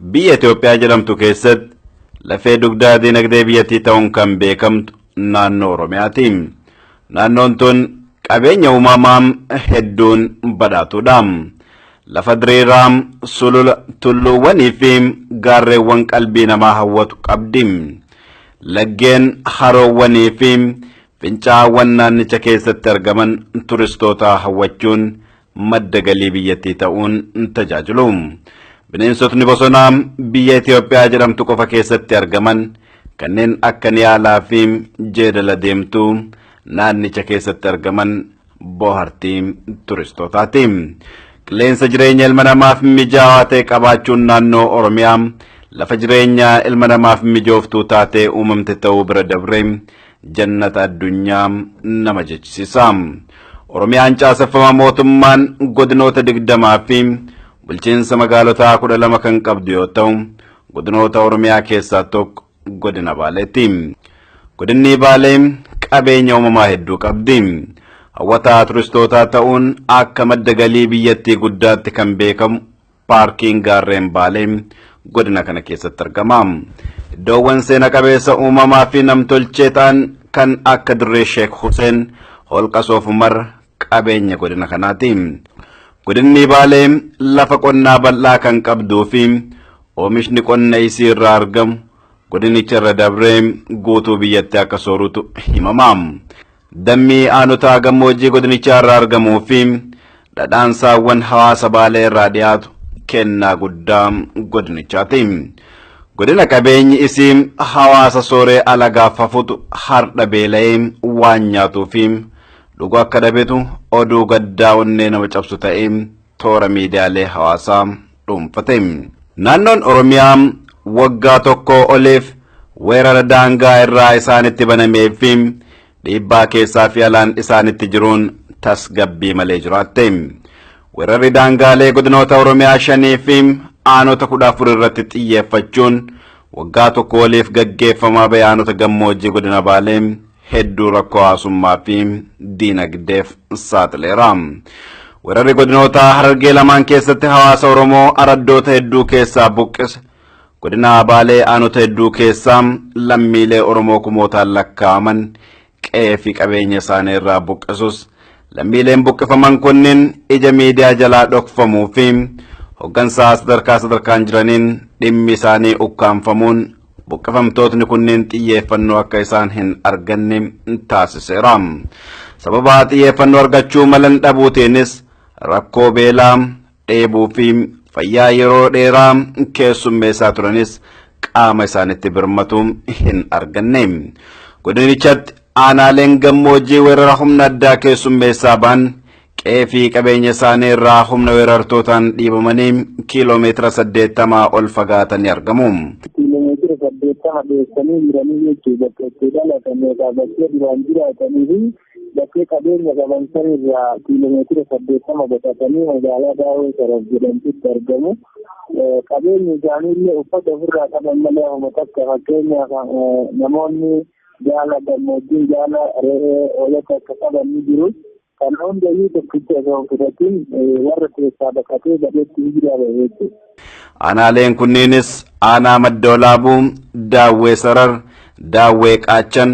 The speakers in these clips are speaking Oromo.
biyya Itoophiyaa jedhamtu keessatti lafee dugdaa dinagdee biyyattii ta'uun kan beekamtu naannoo Oromiyaati. Naannoon tun qabeenya uumamaa hedduun badhaatuudha. Lafa diriiraa, sulula, tulluuwwanii fi gaarreewwan qalbii namaa hawwatu qabdi. Laggeen, haroowwanii fi fincaa'aawwan naannicha keessatti argaman turistoota hawwachuun madda galii biyyattii ta'uun tajaajilu. Bineensotni bosonaa biyya Itoophiyaa jedhamtu qofa keessatti argaman kanneen akka niyaalaa fi jeedala deemtuu naannicha keessatti argaman bohaartii turistootaati. Qilleensa jireenya ilma namaaf mijaawaa ta'e qabaachuun naannoo Oromiyaa lafa jireenya ilma namaaf mijooftuu taatee uumamte ta'uu bira dabree jannata addunyaa nama jechisiisa. Oromiyaan caaseffama mootummaan godinoota 20 fi bulchiinsa magaalotaa 12 kan qabdu yoo ta'u, godinoota Oromiyaa keessaa tokko godina Baaleeti. Godinni Baalee qabeenya uumamaa hedduu qabdi. Hawwataa turistootaa ta'uun akka madda galii biyyattii guddaatti kan beekamu paarkiin gaarreen Baalee godina kana keessatti argama. Iddoowwan seena qabeessa uumamaa fi namtolchee ta'an kan akka Dirree Sheek Huseen, Holqa Soof Umar qabeenya godina kanaati. Godinni Baalee lafa qonnaa bal'aa kan qabduu fi oomishni qonna isii irraa argamu godinicha irra dabree guutuu biyyatti akka soorutu himama. Dammii aanota gammoojjii godinicha irraa argamuu fi dhadhaan saawwan hawaasa Baalee irraa dhiyaatu kennaa guddaa godinichaati. Godina qabeenyi isii hawaasa sooree alagaaf hafutu hardha beela'ee waan nyaatuu fi dhuguu akka dhabetu oduu gaddaa onnee nama cabsu ta'ee toora miidiyaalee hawaasaa dhuunfate. Naannoon Oromiyaa waggaa tokko oliif weerara daangaa irraa isaanitti banamee fi dhiibbaa keessaa fi alaan isaanitti jiruun tasgabbii malee jiraatte. Weerarri daangaalee godinoota Oromiyaa 5 fi aanota 14 irratti xiyyeeffachuun waggaa tokko oliif gaggeeffamaa ba'e aanota gammoojjii godina Baalee hedduu rakkoo hawaasummaa fi diinagdeef saaxileera. Weerarri godinoota Harargee lamaan keessatti hawaasa Oromoo araddoota hedduu keessaa buqqise. Godina Baalee aanota hedduu keessaa lammiilee Oromoo kumootaan lakkaa'aman qe'ee fi qabeenya isaanii irraa buqqisus. Lammiileen buqqifaman kunniin ija miidiyaa jalaa dhokfamuu fi hoggansaa sadarkaan jiraniin dhimmi isaanii ukkaanfamuun buqqifamtootni kunniin xiyyeeffannoo akka isaan hin arganne taasiseera. Sababa xiyyeeffannoo argachuu malan dhabuutiinis rakkoo beelaa, dheebuu fi fayyaa yeroo dheeraa keessummeessaa turanis qaama isaanitti birmatu hin arganne. Godinichatti aanaaleen gammoojjii weerara humna addaa keessummeessaa ba'an qe'ee fi qabeenya isaanii irraa humna weerartootaan dhiibamanii kiiloomeetira 80 ol fagaatanii argamu. Kiiloomeetira 80 deessanii jiranii jechuudha. Bakkeetti dhalatanii bakkee duraan jiraatanii fi bakkee qabeenya qaban sanirraa kiiloomeetira 80 baqatanii magaalaa Daawwee Saraaf jedhamtutti argamu. Qabeenyi isaaniillee uffata ofirraa qaban malee akkuma takka fakkeenyaaf namoonni jaala gammoojjii jaala re'ee hoolota akka qaban ni jiru. Kana hundayyuu tokkicha osoo fudhatiin warra keessaa baqatee gadeetti hin jiraatu jechuudha. Aanaaleen kunniinis aanaa Madda Olaabuu, Daawwee Sarar, Daawwee Qaachan,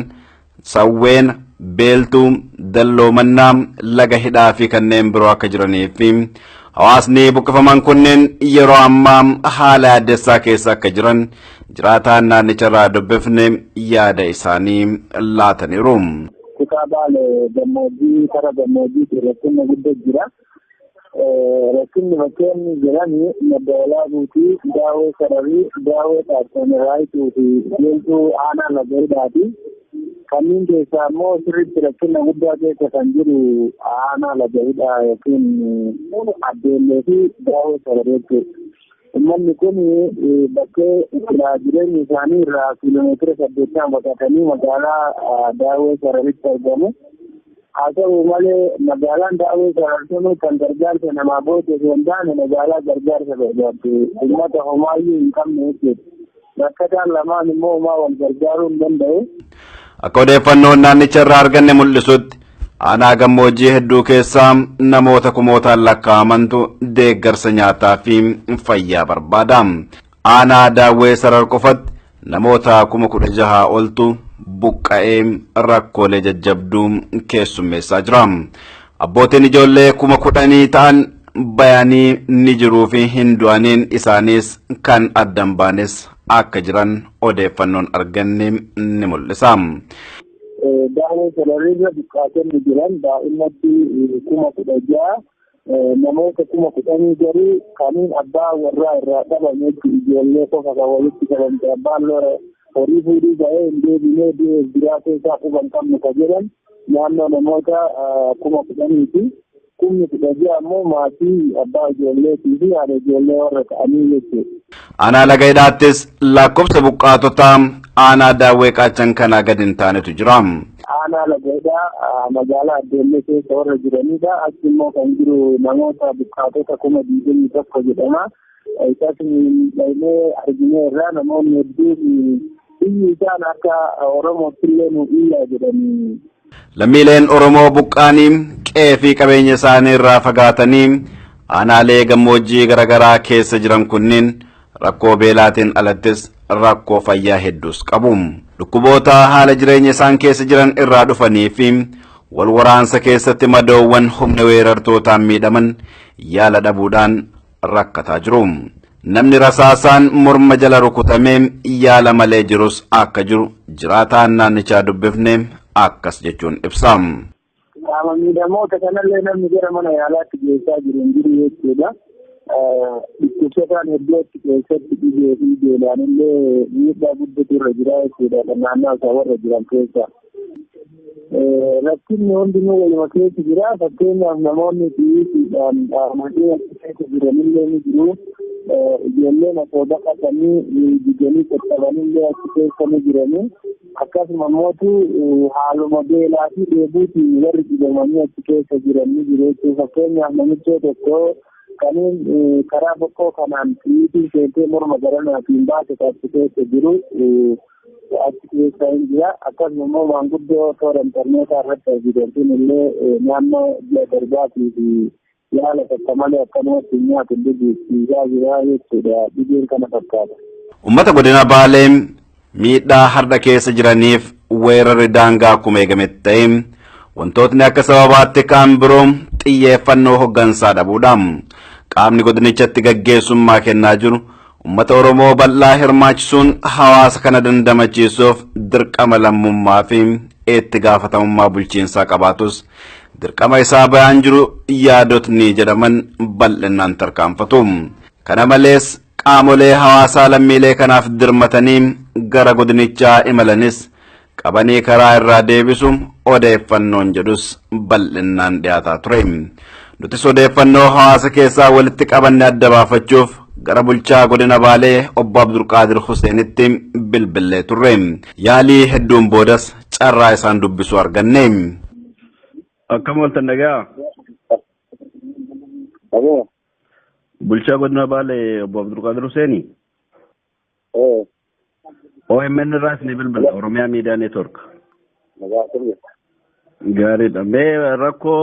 Sawween, Beeltuu, Dalloomannaa, Laga Hidhaa fi kanneen biroo akka jiranii fi hawaasni buqqifaman kunneen yeroo ammaa haala yaaddessaa keessa akka jiran jiraataan naannicharraa dubbifne yaada isaanii laataniiru. Kitaabaalee gammoojjii karaa gammoojjii rakkinni guddaa jira. Rakkinni bakkeen jiranii Madda Olaabuuti, Daawwee Sararii, Daawwee Qaachan, Raayituu fi Beeltuu aanaa Laga Hidhaati. Kanneen keessaa immoo sirriitti rakkina guddaa keessa kan jiru aanaa Laga Hidhaa yookiin Addeellee fi Daawwee Sarareetti. Uummanni kun bakkee jireenya isaanii irraa kiiloomeetira 80 baqatanii magaalaa Daawwee Sararitti argamu. Haa ta'u malee magaalaan Daawwee Sarar kan gargaarsa namaa boote osoo hin taane magaalaa gargaarsa barbaaddu uummata homaayyuu hin qabne jechuudha. Rakkataan lamaan immoo homaa wal gargaaruu hin danda'u. Akka odeeffannoon naannicha irraa arganne mul'isutti aanaa gammoojjii hedduu keessaa namoota kumootaan lakkaa'amantu deeggarsa nyaataa fi fayyaa barbaada. aanaa daawwee sarar qofatti namoota 16,000 oltu buqqa'ee rakkoolee jajjabduu keessummeessaa jira. Abbootiin ijoollee 10,000 ta'an bayanii ni jiruu fi hin du'aniin isaanis kan addan baanes akka jiran odeeffannoon arganne ni mul'isa. Daawwee sararriirra buqqaatonni jiran daa'imatti 16,000 namoota 10,000 garuu kanneen abbaa warraa irraa dhabame ijoollee qofa kan walitti qabamte abbaan horii fuudhii ga'ee hin deebinee biraa keessaa quban qabnu ka jedhan naannoo namoota 10,000ti. 16,000 ammoo maatii abbaa ijoolleetii fi haadha ijoollee warra ta'anii jechuudha. Aanaa Lagaydhaattis lakkoofsa buqqaatotaa aanaa daawwee qaachan kanaa gadi hin taanetu jira. Aanaa Lagaydhaa magaalaa Addeellee keessa warra jiranidha. Achi immoo kan jiru namoota buqqaatota 21,000 jedhama. Isas miidhagee argine irraa namoonni hedduun biyyi isaan akka Oromootti illee nu iyyaa jedhanii. Lammiileen Oromoo buqqaanii qe'ee fi qabeenya isaanii irraa fagaatanii aanaalee gammoojjii garaagaraa keessa jiran kunniin rakkoo beelaatiin alattis rakkoo fayyaa hedduus qabu. Dhukkuboota haala jireenya isaan keessa jiran irraa dhufanii fi wal waraansa keessatti madoowwan humna weerartootaan miidhaman yaala dhabuudhaan rakkataa jiru. Namni rasaasaan morma jala rukutamee yaala malee jirus akka jiru jiraataan naannichaa dubbifne akkas jechuun ibsa. Qaama miidhamoota kanallee namni gara mana yaalaatti geessaa jiru hin jiru jechuudha. Dhukkubsataan hedduutti keessatti dhibee fi beelaan illee miidhaa guddatu irra jira jechuudha naannoo isaa warra jiran keessa. Rakkinni hundinuu waluma keessa jira. Fakkeenyaaf namoonni xiyyiidhaan dhaamatee achi keessa jiranillee ni jiru. Ijoolleen osoo baqatanii diganii qaqqabanillee achi keessa ni jirani. Akkasuma immoo haaluma beelaa fi dheebuutiin warri dhibamanii achi keessa jiran ni jiru jechuudha. Fakkeenyaaf namicha tokko kanneen karaa bokkoo kanaan xiyyiitiin seentee morma garanaatiin baate achi keessa jiru achi keessa hin jira. Akkasuma immoo maanguddoo toora intarneetaa irratti argitantiin illee naannoo ji'a darbaatii fi yaala tokko malee akkanumatti nyaata dhiigaa jira jechuudha. Dhibeen kana fakkaata. Uummata godina Baalee miidhaa har'a keessa jiraniif weerarri daangaa akkuma eegametti ta'e wantootni akka sababaatti kaan biroo xiyyeeffannoo hoggansaa dhabuudha. Qaamni godinichatti gaggeessummaa kennaa jiru uummata Oromoo bal'aa hirmaachisuun hawaasa kana dandamachiisuuf dirqama lammummaa fi itti gaafatamummaa bulchiinsaa qabaatus dirqama isaa bayaan jiru yaadotni jedhaman bal'inaan tarkaanfatu. Kana malees qaamolee hawaasaa lammiilee kanaaf dirmatanii gara godinichaa imalanis qabanii karaa irraa deebisu odeeffannoon jedhus bal'inaan dhiyaataa ture. Nutis odeeffannoo hawaasa keessaa walitti qabanne adda baafachuuf gara bulchaa godina Baalee obbo Abdulqaadir Huseenitti bilbilee turre. Yaalii hedduun boodas carraa isaan dubbisu arganne. Akkam ooltan dhagaa? Bulchaa godina Baalee obbo Abdulqaadir Huseeni? OMN irraas ni bilbila Oromiyaa Miidiyaa Neetwork. Gaariidha. Mee rakkoo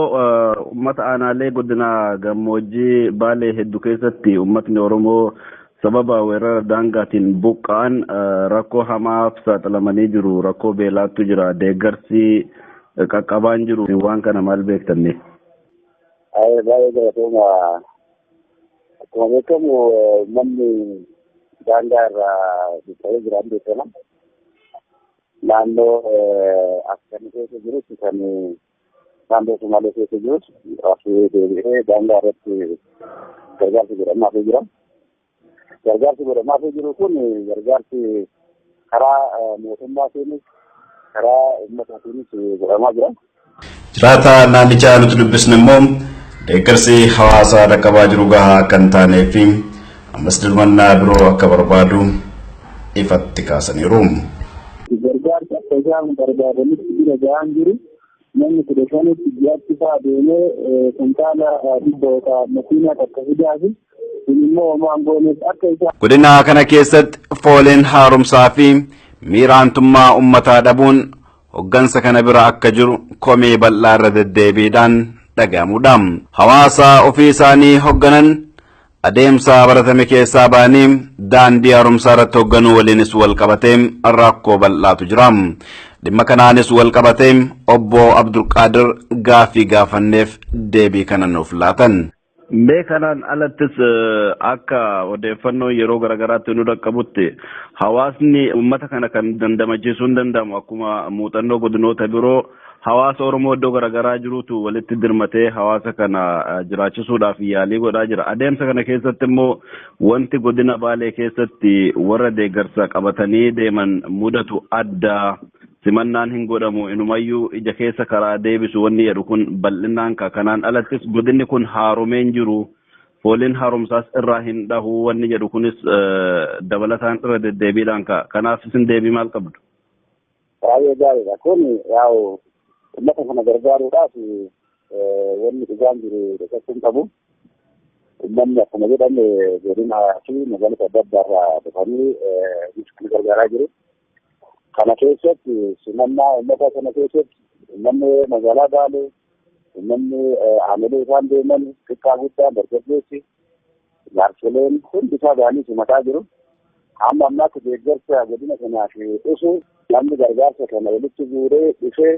uummata aanaalee godina gammoojjii Baalee hedduu keessatti uummatni Oromoo sababa weerara daangaatiin buqqa'an rakkoo hamaaf saaxilamanii jiru. Rakkoo beelaattu jira. Deeggarsi qaqqabaan jiru. Waan kana maal beektanne? Baay'ee galatoomaa. Akkuma beekamu manni daangaa irraa buqqa'ee jiran beekama. Naannoo akkanii keessa jirus kan naannoo Somaalee keessa jirus asii deebi'ee daangaa irratti gargaarsi godhamaafii jira. Gargaarsi godhamaafii jiru kun gargaarsi karaa mootummaatiinis karaa uummataatiinis godhamaa jira. Jiraata naannichaa nuti dubbisne immoo deeggarsi hawaasaa dhaqqabaa jiru gahaa akka hin taanee fi ammas dirmannaa biroo akka barbaadu ifatti kaasaniiru. Gargaarsa akka isaan barbaadanitti bira gahaan jiru namni 15tti ji'aatti fa'aa deemee kuntaala dhibboota makiinaa takka fidaafi immoo maangoonis akka isaan. Godina kana keessatti fooleen haaromsaa fi miiraantummaa uummataa dhabuun hoggansa kana bira akka jiru komii bal'aa irra deddeebiidhaan dhagahamuudha. Hawaasa ofii isaanii hogganan adeemsa baratame keessaa ba'anii daandii haaromsaa irratti hoogganuu waliinis wal qabatee rakkoo bal'aatu jira. Dhimma kanaanis wal qabatee obbo Abdulqaadir gaafii gaafanneef deebii kana nuuf laatan. Mee kanaan alattis akka odeeffannoo yeroo garagaraatti nu dhaqqabutti hawaasni uummata kana kan dandamachiisuu hin danda'amu akkuma muuxannoo godinoota biroo hawaasa Oromoo iddoo garagaraa jirutu walitti dirmatee hawaasa kana jiraachisuudhaaf yaalii godhaa jira. Adeemsa kana keessatti immoo wanti godina Baalee keessatti warra deeggarsa qabatanii deeman mudatu adda simannaan hin godhamu inumayyuu ija keessa karaa deebisu wanni jedhu kun bal'inaan kanaan alattis godinni kun haaromeen jiru fooliin haaromsaas irraa hin dhahu wanni jedhu kunis dabalataan irra deddeebiidhaan kanaaf isin deebii maal qabdu? Baay'ee gaariidha kun yaa'u ummata kana gargaaruudhaaf wanni dhugaan jiru dhaqachuun qabu. Uummanni akkuma jedhame godina fi magaalota adda addaarraa dhufanii kan gargaaraa jiru. Kana keessatti simannaa uummata kana keessatti uummanni magaalaa Baalee, uummanni aanolee isaan deeman xiqqaa guddaa dargaggeessi jaarsoleen hundi isaa ba'anii simataa jiru. Amma ammaatti deeggarsa godina kanaaf dhufu namni gargaarsa kana walitti guuree dhufee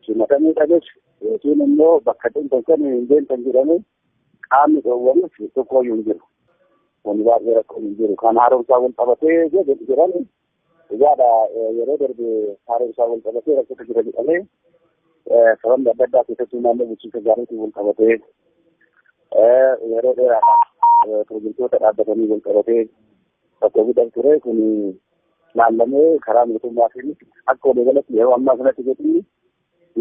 simatamuu dhabees yookiin immoo bakka dhimma hin deemtan jedhamee qaamni dhoowwamuuf tokkoyyuu hin jiru. Kun baay'ee rakkoo hin jiru. Kan haaromsaa wal qabatee jedhani Ijada yeroo darbe haaromsaa wal qabatee rakkoo jira jedhamee sababa adda addaa keessatti naannoo bulchiinsa gaariitiin wal qabatee yeroo dheeraa pirojektoota dhaabbatanii wal qabatee bakka guddaa ture kun laallamee karaa mootummaatiin akka waliigalatti yeroo ammaa kanatti jedhanii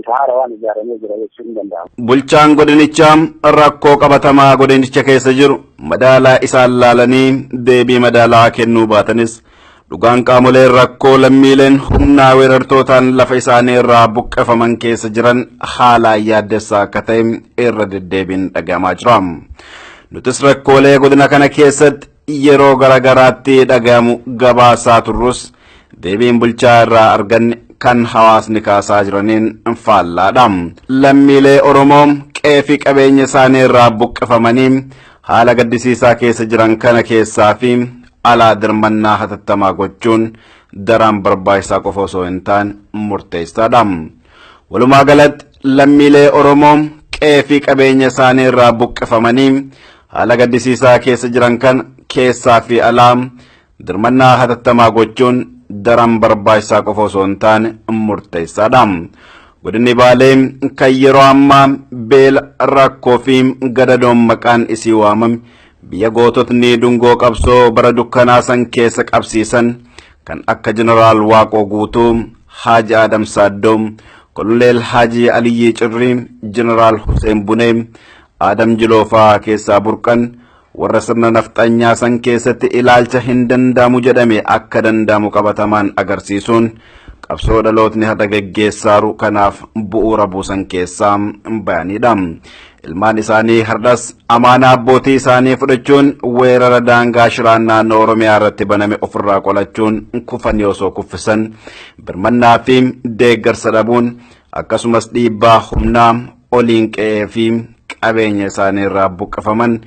isa haarawaan ijaaramee jira jechuun danda'ama. Bulchaan godinichaa rakkoo qabatamaa godinicha keessa jiru madaalaa isaan laalanii deebii madaalaa kennuu baatanis dhugaan qaamoleen rakkoo lammiileen humnaa weerartootaan lafa isaanii irraa buqqafaman keessa jiran haalaan yaaddessaa akka ta'e irra deddeebiin dhagahamaa jira. Nutis rakkoolee godina kana keessatti yeroo garagaraatti dhagahamu gabaasaa turrus deebiin bulchaa irraa arganne kan hawaasni kaasaa jiraniin faallaadha. Lammiilee Oromoo qeefi qabeenya isaanii irraa buqqafamanii haala gaddisiisaa keessa jiran kana keessaa fi alaa dirmannaa hatattamaa gochuun daraan barbaachisaa qofa osoo hin taane murteessaadha. Walumaa galatti lammiilee Oromoo qeefi qabeenya isaanii irraa buqqafamanii haala gaddisiisaa keessa jiran kan keessaa fi alaa dirmannaa hatattamaa gochuun daraan barbaachisaa qofa osoo hin taane murteessaadha. Godinni Baalee kan yeroo ammaa beela rakkoo fi gadadoon maqaan isii waamame biyya goototni dungoo qabsoo bara dukkanaa san keessa qabsiisan kan akka jeneraal Waaqoo Guutuu, Haaji Adam Saaddoo, Koloneel Haaji Aliyyii Cirrii, jeneraal Hussein Bunee, Adam Jiloofaa keessaa burqan warra sirna nafxanyaa san keessatti ilaalcha hin danda'amu jedhame akka danda'amu qabatamaan agarsiisuun qabsoo dhalootni hada geggeessaaru kanaaf bu'uura buusan keessaa bayanidha. Ilmaan isaanii har'as amaanaa abbootii isaanii fudhachuun weerara daangaa shiraan naannoo Oromiyaa irratti baname ofirraa qolachuun kufanii osoo kuffisan birmannaa fi deeggarsa dhabuun akkasumas dhiibbaa humnaa oliin qe'ee fi qabeenya isaanii irraa buqqifaman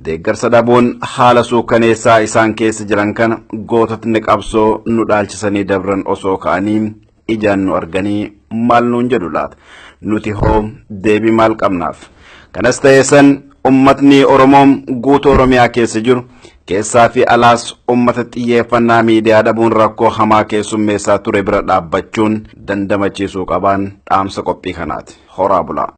deeggarsa dhabuun haala suukaneessaa isaan keessa jiran kana goototni qabsoo nu dhaalchisanii dabran osoo ka'anii ijaan nu arganii maal nuun jedhu laata? Nuti hoo deebii maal qabnaaf? Kanas ta'ee san ummatni Oromoo guutuu Oromiyaa keessa jiru keessaa fi alaas ummata xiyyeeffannaa miidiyaa dhabuun rakkoo hamaa keessummeessaa ture bira dhaabbachuun dandamachiisuu qabaan dhaamsa qophii kanaati. Horaa bulaa.